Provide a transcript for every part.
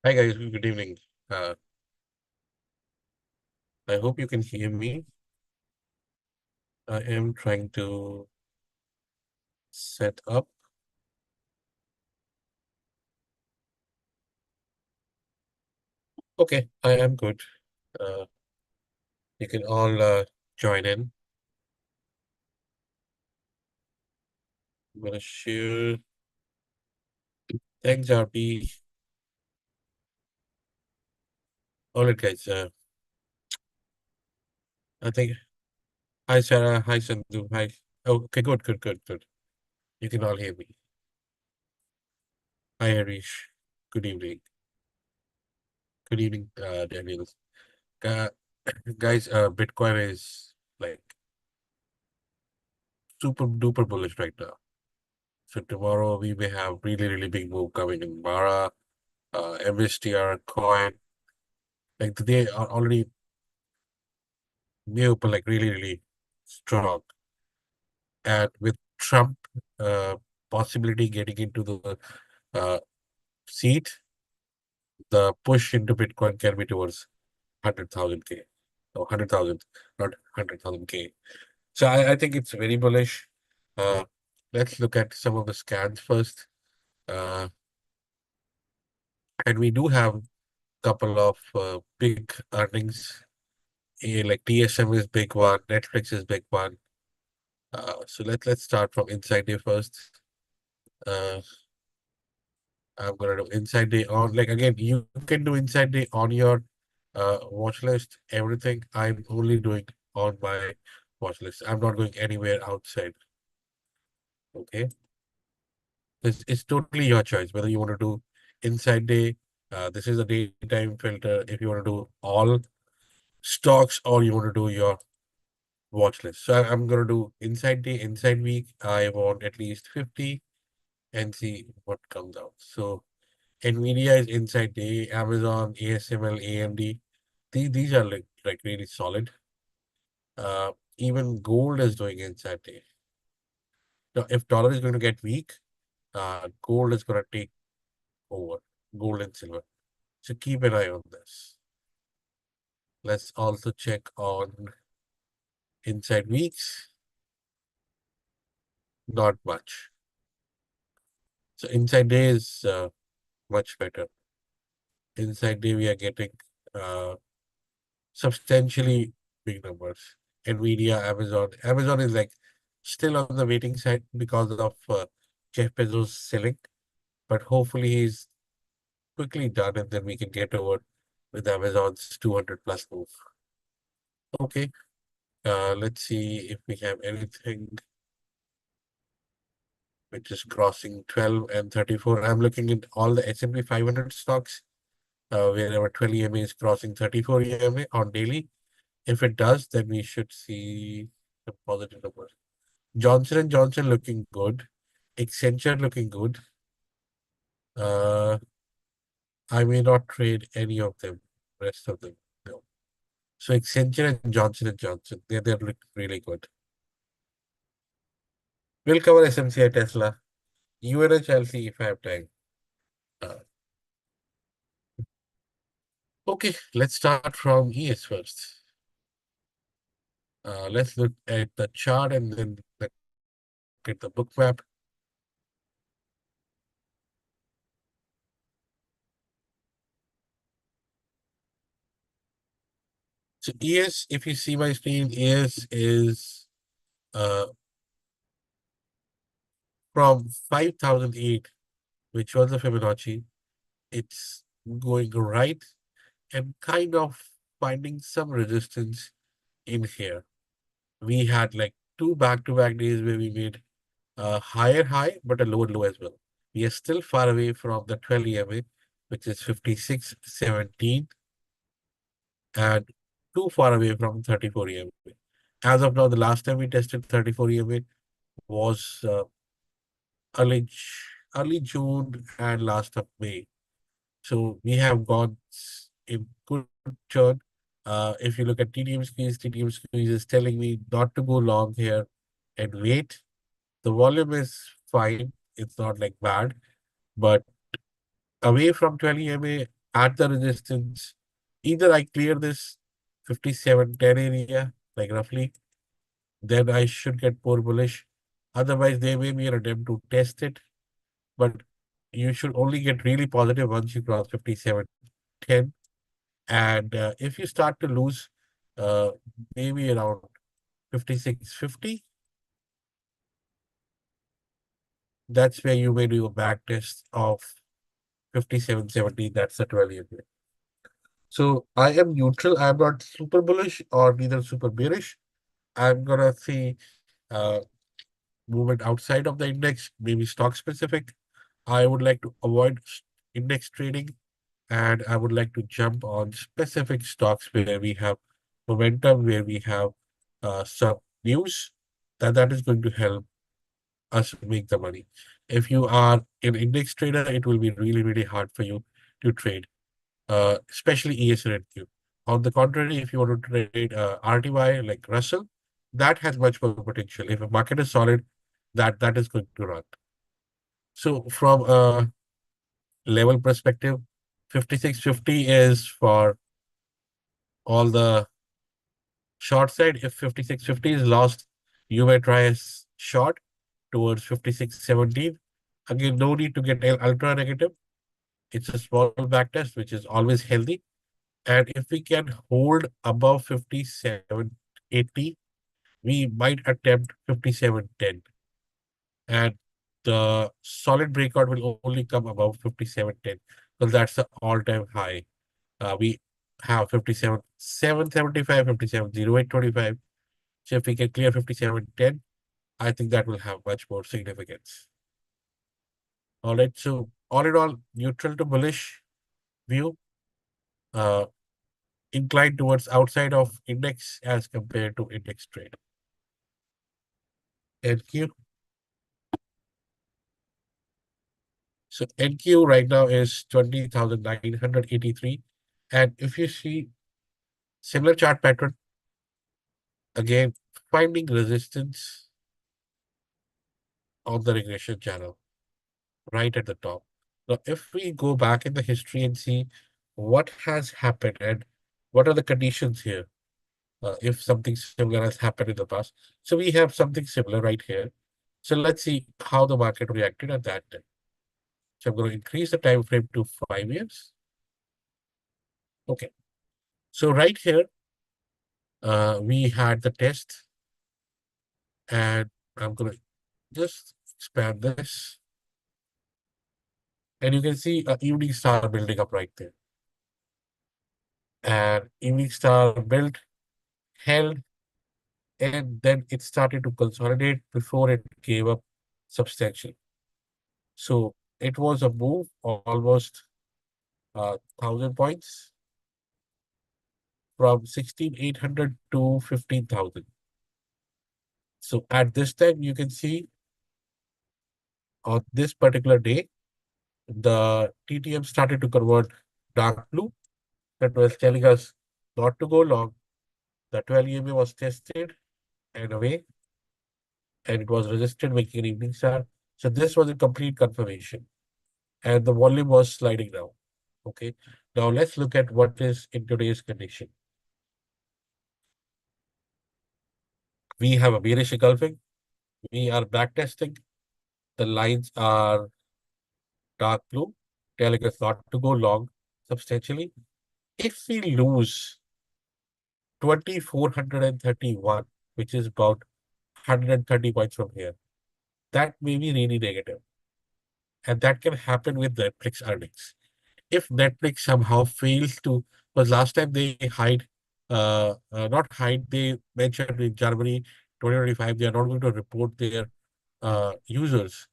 Hi guys, good evening. Uh, I hope you can hear me. I am trying to set up. Okay, I am good. Uh, you can all join in. I'm gonna share. Thanks, RP. All right, guys. I think. Hi, Sarah. Hi, Sandhu. Hi. Oh, okay, good, good, good, good. You can all hear me. Hi, Harish. Good evening. Good evening, Daniel. Uh, guys, Bitcoin is like super duper bullish right now. So tomorrow we may have really, really big move coming in Mara, MSTR coin. Like they are already new, but like really, really strong. And with Trump possibility getting into the uh, seat, the push into Bitcoin can be towards 100,000 K or 100,000, not 100,000 K. So I think it's very bullish. Uh, let's look at some of the scans first. Uh, and we do have couple of big earnings. Like TSM is big one, Netflix is big one. So let's start from inside day first. Uh, I'm gonna do inside day on. Like again, you can do inside day on your watch list. Everything I'm only doing on my watch list. I'm not going anywhere outside. Okay, it's totally your choice whether you want to do inside day. This is a daytime filter. If you want to do all stocks or you want to do your watch list. So I'm gonna do inside day, inside week. I want at least 50 and see what comes out. So Nvidia is inside day, Amazon, ASML, AMD. These are like really solid. Even gold is doing inside day. Now, if dollar is going to get weak, gold is going to take over, gold and silver. So keep an eye on this. Let's also check on inside weeks. Not much. So inside day is much better. Inside day we are getting uh, substantially big numbers. Nvidia, Amazon. Amazon is like still on the waiting side because of Jeff Bezos selling, but hopefully he's quickly done and then we can get over with Amazon's 200 plus move. Okay, let's see if we have anything which is crossing 12 and 34. I'm looking at all the S&P 500 stocks, wherever 12 EMA is crossing 34 EMA on daily. If it does, then we should see a positive number. Johnson and Johnson looking good. Accenture looking good. Uh, I may not trade any of them. Rest of them, no. So Accenture and Johnson, they're looking really good. We'll cover SMCI Tesla. UNH, I'll see if I have time. Uh, okay, let's start from ES first. Let's look at the chart and then look at the book map. So ES, if you see my screen, ES is uh, from 5008, which was the Fibonacci. It's going right and kind of finding some resistance in here. We had like two back-to-back days where we made a higher high, but a lower low as well. We are still far away from the 12 EMA, which is 56.17, and too far away from 34 EMA. As of now, the last time we tested 34 EMA was early, early June and last of May. So we have got a good churn. If you look at TDM squeeze is telling me not to go long here and wait. The volume is fine. It's not like bad, but away from 20 MA, at the resistance. Either I clear this 57.10 area, like roughly, then I should get more bullish. Otherwise, there may be an attempt to test it, but you should only get really positive once you cross 57.10. And if you start to lose, uh, maybe around 56.50, that's where you may do a back test of 57.70. That's the 12-year. So I am neutral. I'm not super bullish or neither super bearish. I'm gonna see uh, movement outside of the index, maybe stock specific. I would like to avoid index trading, and I would like to jump on specific stocks where we have momentum, where we have some news that is going to help us make the money. If you are an index trader, it will be really, really hard for you to trade, especially ES and NQ. On the contrary, if you want to trade RTY like Russell, that has much more potential. If a market is solid, that is going to run. So from a level perspective, 56.50 is for all the short side. If 56.50 is lost, you may try a short towards 56.17. Again, no need to get ultra negative. It's a small back test, which is always healthy. And if we can hold above 57.80, we might attempt 57.10. And the solid breakout will only come above 57.10 because that's the all-time high. We have 57.775, 57.0825. So if we can clear 57.10, I think that will have much more significance. All right. So all in all, neutral to bullish view, uh, inclined towards outside of index as compared to index trade. NQ. So NQ right now is 20,983. And if you see similar chart pattern, again, finding resistance on the regression channel right at the top. Now, if we go back in the history and see what has happened and what are the conditions here, if something similar has happened in the past. So we have something similar right here. So let's see how the market reacted at that time. So I'm going to increase the time frame to 5 years. Okay. So right here, we had the test, and I'm going to just expand this. And you can see an evening star building up right there. And evening star built, held, and then it started to consolidate before it gave up substantially. So it was a move almost 1,000 points from 16,800 to 15,000. So at this time, you can see on this particular day, the TTM started to convert dark blue. That was telling us not to go long. The 12 EMA was tested and away, and it was resisted, making an evening star. So this was a complete confirmation, and the volume was sliding down. Okay. Now let's look at what is in today's condition. We have a bearish engulfing. We are backtesting. The lines are dark blue, telling us not to go long substantially. If we lose 2,431, which is about 130 points from here, that may be really negative. And that can happen with Netflix earnings. If Netflix somehow fails to, because last time they not hide, they mentioned in January 2025, they are not going to report their users.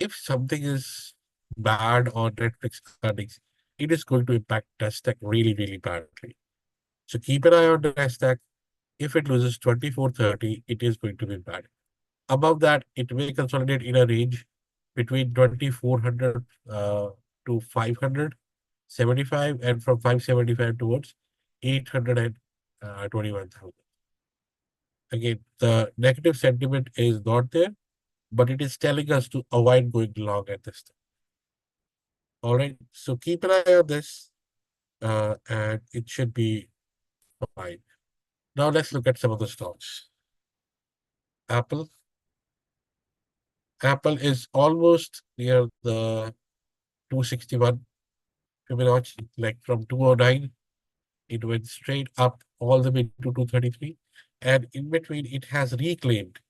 If something is bad on Netflix earnings, it is going to impact Nasdaq really, really badly. So keep an eye on the Nasdaq. If it loses 2430, it is going to be bad. Above that, it may consolidate in a range between 2400 to 575, and from 575 towards 821,000. Again, the negative sentiment is not there, but it is telling us to avoid going long at this time. All right. So keep an eye on this. and it should be fine. Now let's look at some of the stocks. Apple. Apple is almost near the 261 Fibonacci, like from 209, it went straight up all the way to 233. And in between, it has reclaimed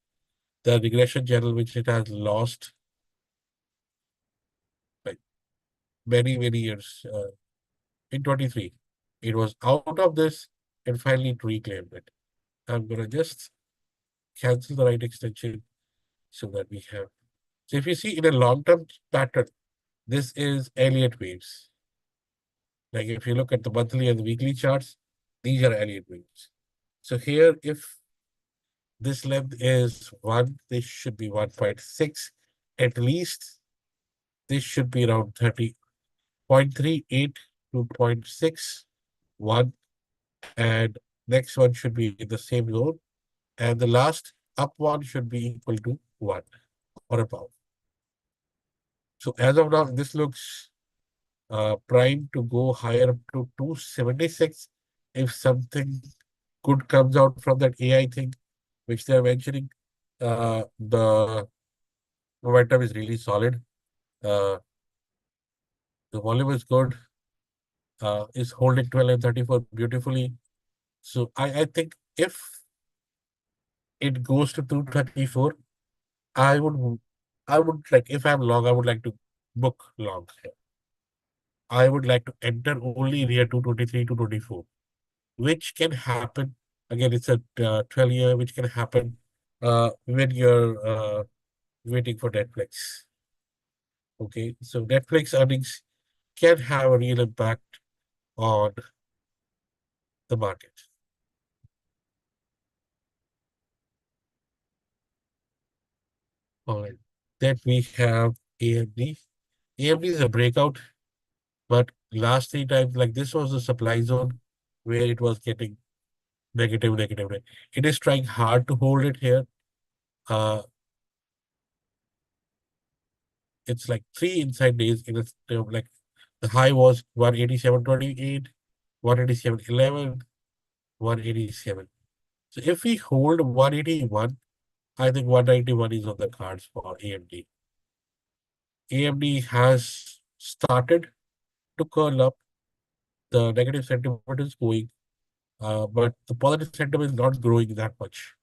the regression channel, which it has lost like many, many years in 23. It was out of this and finally it reclaimed it. I'm going to just cancel the right extension so that we have. So if you see in a long-term pattern, this is Elliott waves. Like if you look at the monthly and the weekly charts, these are Elliott waves. So here, if this length is 1, this should be 1.6. At least this should be around 30.38 to 0.61. And next one should be in the same zone. And the last up one should be equal to 1 or above. So as of now, this looks primed to go higher up to 276 if something good comes out from that AI thing, which they're mentioning. The momentum is really solid. Uh, the volume is good. Is holding 12 and 34 beautifully. So I think if it goes to 234, I would I would like if I'm long, I would like to book long. I would like to enter only near 223 to 24, which can happen. Again, it's a 12 year, which can happen when you're waiting for Netflix. Okay, so Netflix earnings can have a real impact on the market. All right. Then we have AMD. AMD is a breakout, but last 3 times, like this was the supply zone where it was getting negative, negative. It is trying hard to hold it here. Uh, it's like 3 inside days in a like the high was 187.28, 187.11, 187. So if we hold 181, I think 191 is on the cards for AMD. AMD has started to curl up. The negative sentiment is going, but the positive sentiment is not growing that much.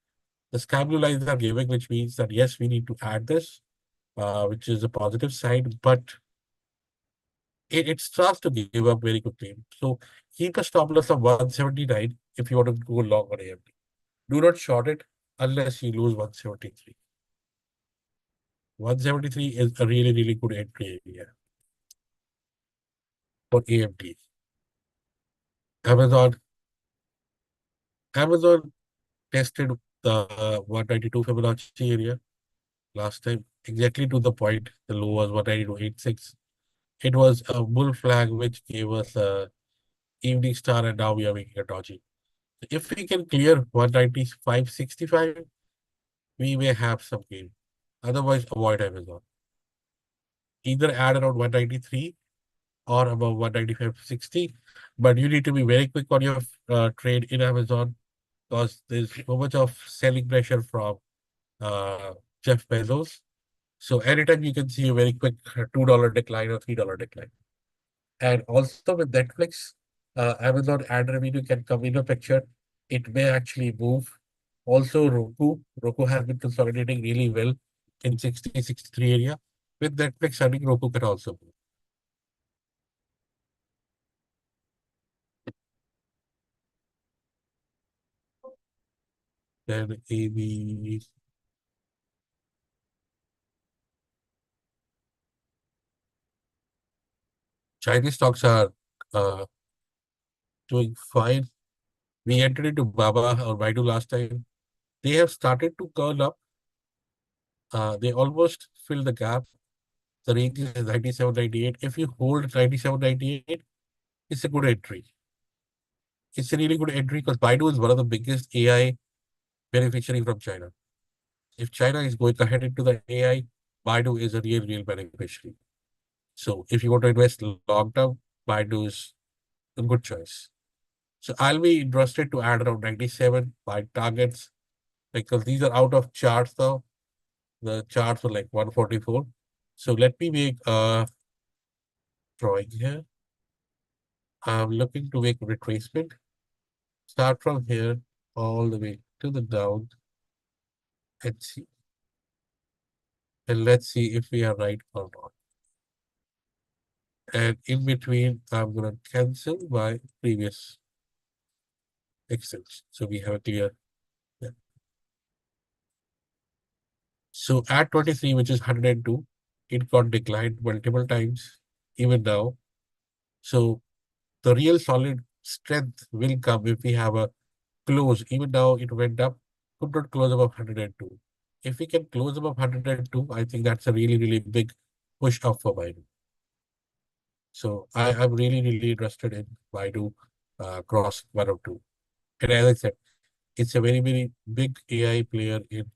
The scan blue lines are giving, which means that yes, we need to add this, which is a positive sign, but it starts to give up very quickly. So keep a stop loss of 179 if you want to go long on AMD. Do not short it unless you lose 173. 173 is a really, really good entry area for AMD. Amazon. Amazon tested the 192 Fibonacci area last time, exactly to the point. The low was 192.86. It was a bull flag which gave us a evening star, and now we are making a dodgy. If we can clear 195.65, we may have some gain. Otherwise, avoid Amazon. Either add around 193 or above 195.60, but you need to be very quick on your trade in Amazon because there's so much of selling pressure from uh, Jeff Bezos. So anytime you can see a very quick $2 decline or $3 decline. And also with Netflix, Amazon ad revenue can come in a picture. It may actually move. Also, Roku has been consolidating really well in 60-63 area. With Netflix earning, Roku can also move. Then AB, Chinese stocks are uh, doing fine. We entered into Baba or Baidu last time. They have started to curl up. They almost fill the gap. The range is 97, 98. If you hold 97, 98, it's a good entry. It's a really good entry because Baidu is one of the biggest AI beneficiary from China. If China is going ahead into the AI, Baidu is a real beneficiary. So if you want to invest long term, Baidu is a good choice. So I'll be interested to add around 97 by targets because these are out of charts now. The charts were like 144. So let me make a drawing here. I'm looking to make retracement. Start from here all the way to the down and see. And let's see if we are right or not. And in between, I'm going to cancel my previous extension. So we have a clear. Yeah. So at 23, which is 102, it got declined multiple times, even now. So the real solid strength will come if we have a close. Even now, it went up, could not close above 102. If we can close above 102, I think that's a really, really big push up for Baidu. So I'm really, really interested in Baidu cross 102. And as I said, it's a very, very big AI player in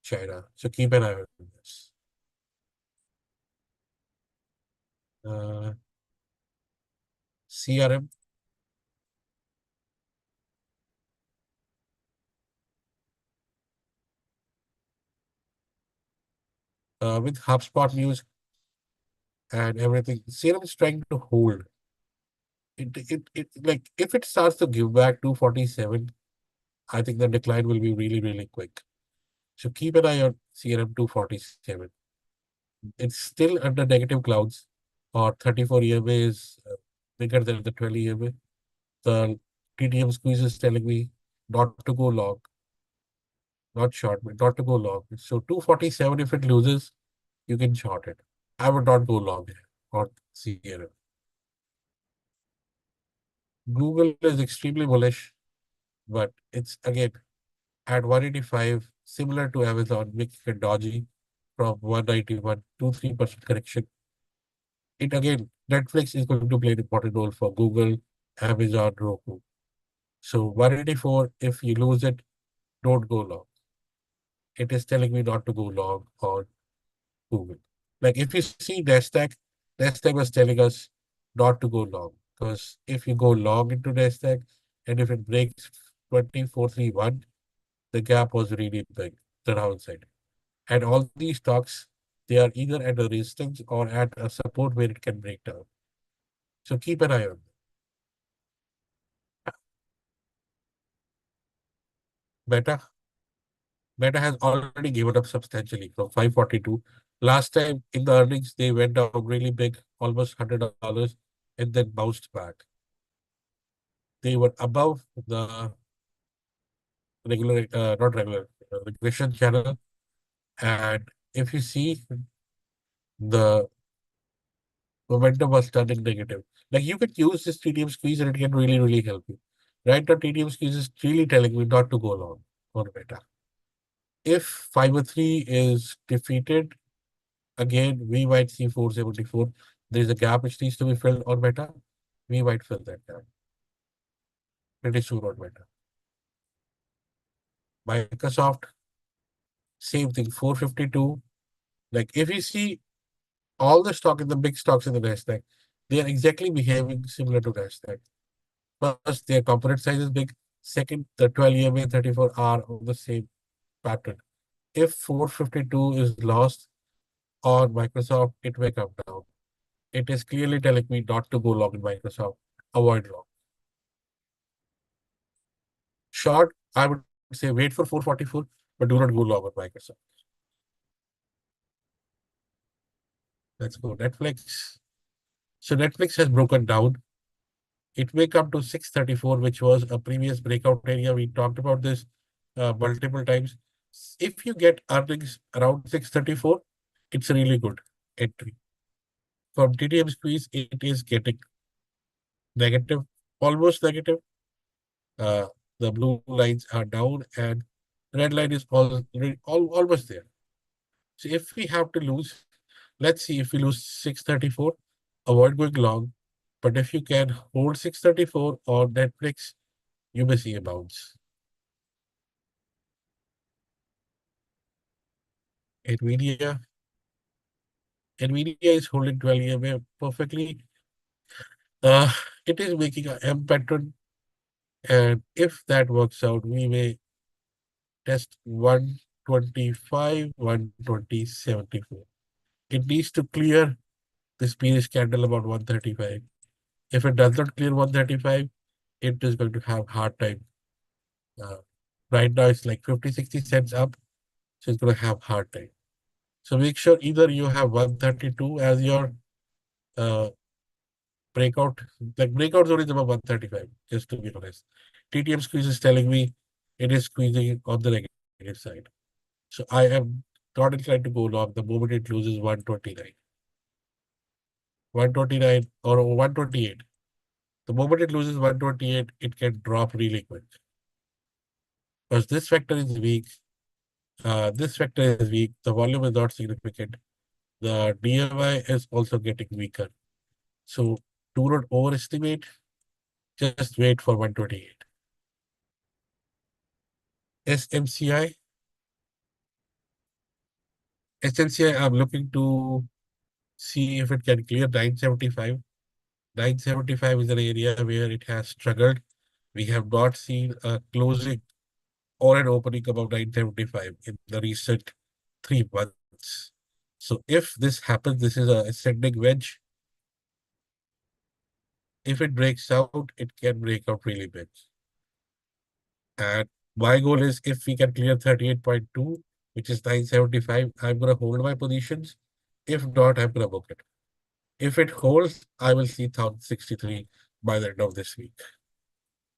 China. So keep an eye on this. Uh, CRM with HubSpot news and everything, CRM is trying to hold. It like if it starts to give back 247, I think the decline will be really, really quick. So keep an eye on CRM 247. It's still under negative clouds, or 34 EMA is bigger than the 20 EMA. The TTM squeeze is telling me not to go long, not short, but not to go long. So 247, if it loses, you can short it. I would not go long here on CRM. Google is extremely bullish, but it's again at 185, similar to Amazon, making a dodgy from 191, 2-3% correction. It again, Netflix is going to play an important role for Google, Amazon, Roku. So 184, if you lose it, don't go long. It is telling me not to go long on Google. Like if you see Nasdaq was telling us not to go long. Because if you go long into Nasdaq and if it breaks 2431, the gap was really big, the downside. And all these stocks, they are either at a resistance or at a support where it can break down. So keep an eye on that. Meta, Meta has already given up substantially from 542. Last time in the earnings, they went down really big, almost $100, and then bounced back. They were above the not regular, regression channel. And if you see, the momentum was turning negative. Like you could use this TTM squeeze and it can really, really help you. Right now, TTM squeeze is really telling me not to go long on Meta. If Fiber 3 is defeated, again, we might see 474. There is a gap which needs to be filled on Meta. We might fill that gap pretty soon on Meta. Microsoft, same thing, 452. Like if you see all the stock in the big stocks in the Nasdaq, they are exactly behaving similar to Nasdaq. First, their component size is big. Second, the 12 EMA 34 are of the same pattern. If 452 is lost on Microsoft, it may come down. It is clearly telling me not to go long in Microsoft. Avoid long. Short, I would say wait for 444, but do not go long on Microsoft. Let's go Netflix. So Netflix has broken down. It may come to 634, which was a previous breakout area. We talked about this multiple times. If you get earnings around 634, it's a really good entry. From TTM squeeze, it is getting negative, almost negative. Uh, the blue lines are down and red line is almost there. So if we have to lose, let's see if we lose 634, avoid going long. But if you can hold 634 on Netflix, you may see a bounce. Nvidia, Nvidia is holding 12 EMA perfectly. Uh, it is making a M pattern, and if that works out, we may test 125, 120.74. It needs to clear this bearish candle about 135. If it does not clear 135, it is going to have hard time. Uh, right now, it's like 50, 60 cents up, so it's going to have hard time. So make sure either you have 132 as your uh, breakout, like breakout zone is about 135, just to be honest. TTM squeeze is telling me it is squeezing on the negative side. So I am not inclined to go long the moment it loses 129. 129 or 128. The moment it loses 128, it can drop really quick. Because this vector is weak. This vector is weak. The volume is not significant. The DMI is also getting weaker. So do not overestimate. Just wait for 128. SMCI. SMCI, I'm looking to see if it can clear 975. 975 is an area where it has struggled. We have not seen a closing or an opening above 975 in the recent 3 months. So if this happens, this is a ascending wedge. If it breaks out, it can break out really big. And my goal is if we can clear 38.2, which is 975, I'm going to hold my positions. If not, I'm going to book it. If it holds, I will see 1063 by the end of this week.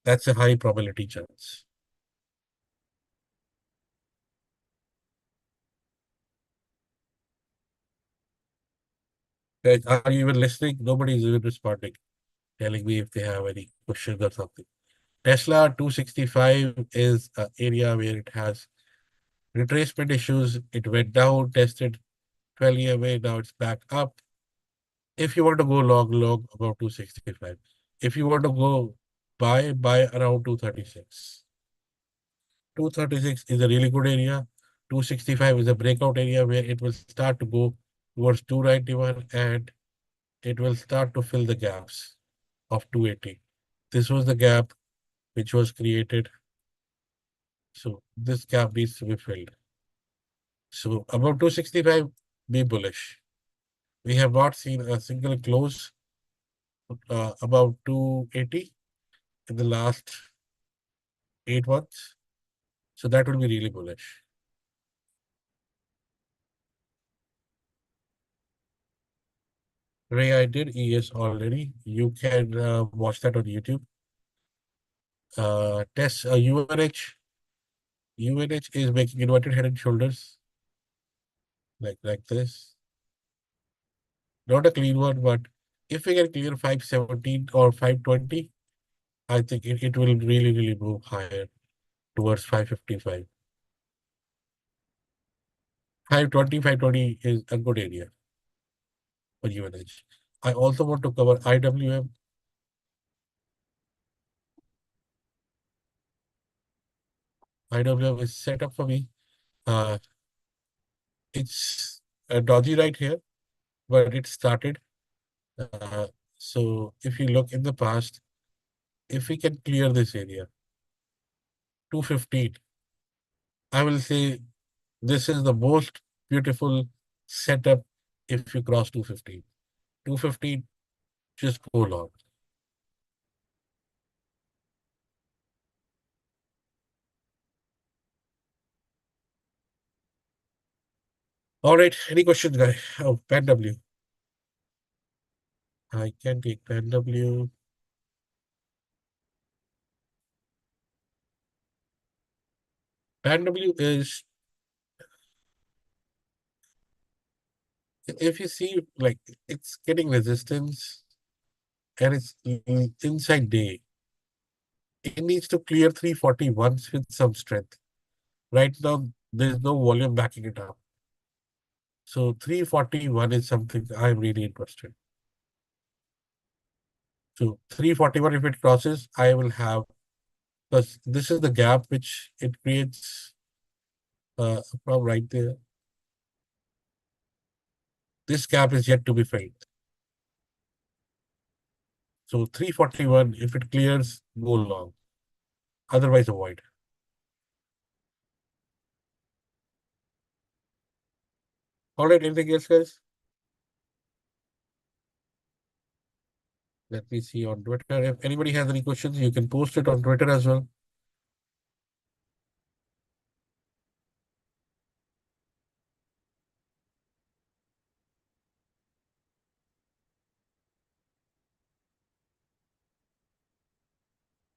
That's a high probability chance. Guys, are you even listening? Nobody is even responding, telling me if they have any questions or something. Tesla 265 is an area where it has retracement issues. It went down, tested 12 EMA, now it's back up. If you want to go long, long about 265. If you want to go buy around 236. 236 is a really good area. 265 is a breakout area where it will start to go towards 291 and it will start to fill the gaps of 280. This was the gap which was created. So this gap needs to be filled. So about 265, be bullish. We have not seen a single close about 280 in the last 8 months. So that will be really bullish. Ray, I did ES already. You can watch that on YouTube. Test UNH. UNH is making inverted head and shoulders like this. Not a clean one, but if we can clear 517 or 520, I think it will really, really move higher towards 555. 520, 520 is a good area for UNH. I also want to cover IWM. IWM is set up for me. Uh, it's a dodgy right here, but it started. Uh, so if you look in the past, if we can clear this area, 215, I will say this is the most beautiful setup if you cross 215. 215, just go long. All right, any questions, guy? Oh, Pan W. I can take Pan W. Pan W is, if you see, like, it's getting resistance and it's inside day. It needs to clear 341 with some strength. Right now, there's no volume backing it up. So 341 is something I'm really interested. So 341, if it crosses, I will have, because this is the gap which it creates from right there. This gap is yet to be filled. So 341, if it clears, go long. Otherwise, avoid. All right, anything else, guys? Let me see on Twitter. If anybody has any questions, you can post it on Twitter as well.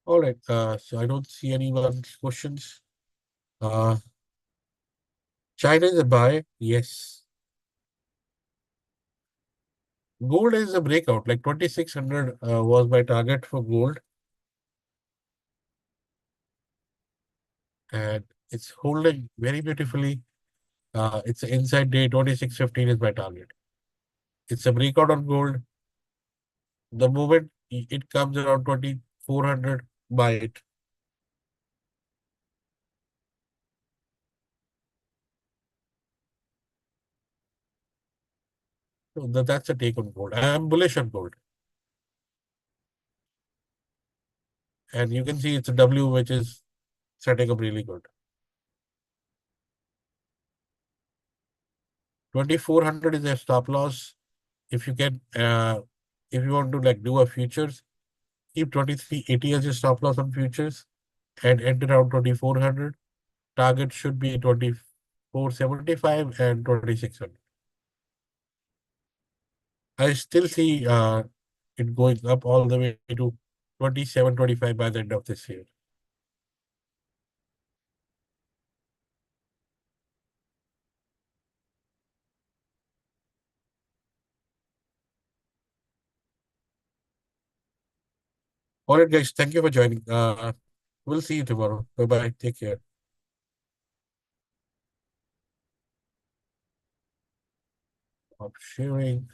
All right. So I don't see anyone's questions. Uh, China is a buy. Yes. Gold is a breakout. Like 2600 was my target for gold, and it's holding very beautifully. It's an inside day. 2615 is my target. It's a breakout on gold. The moment it comes around 2400, buy it. So that's a take on gold. I am bullish on gold. And you can see it's a W which is setting up really good. 2400 is a stop loss. If you can, if you want to like do a futures, keep 2380 as your stop loss on futures and enter around 2400. Target should be 2475 and 2600. I still see it going up all the way to 2725 by the end of this year. All right, guys. Thank you for joining. We'll see you tomorrow. Bye bye. Take care. Stop sharing.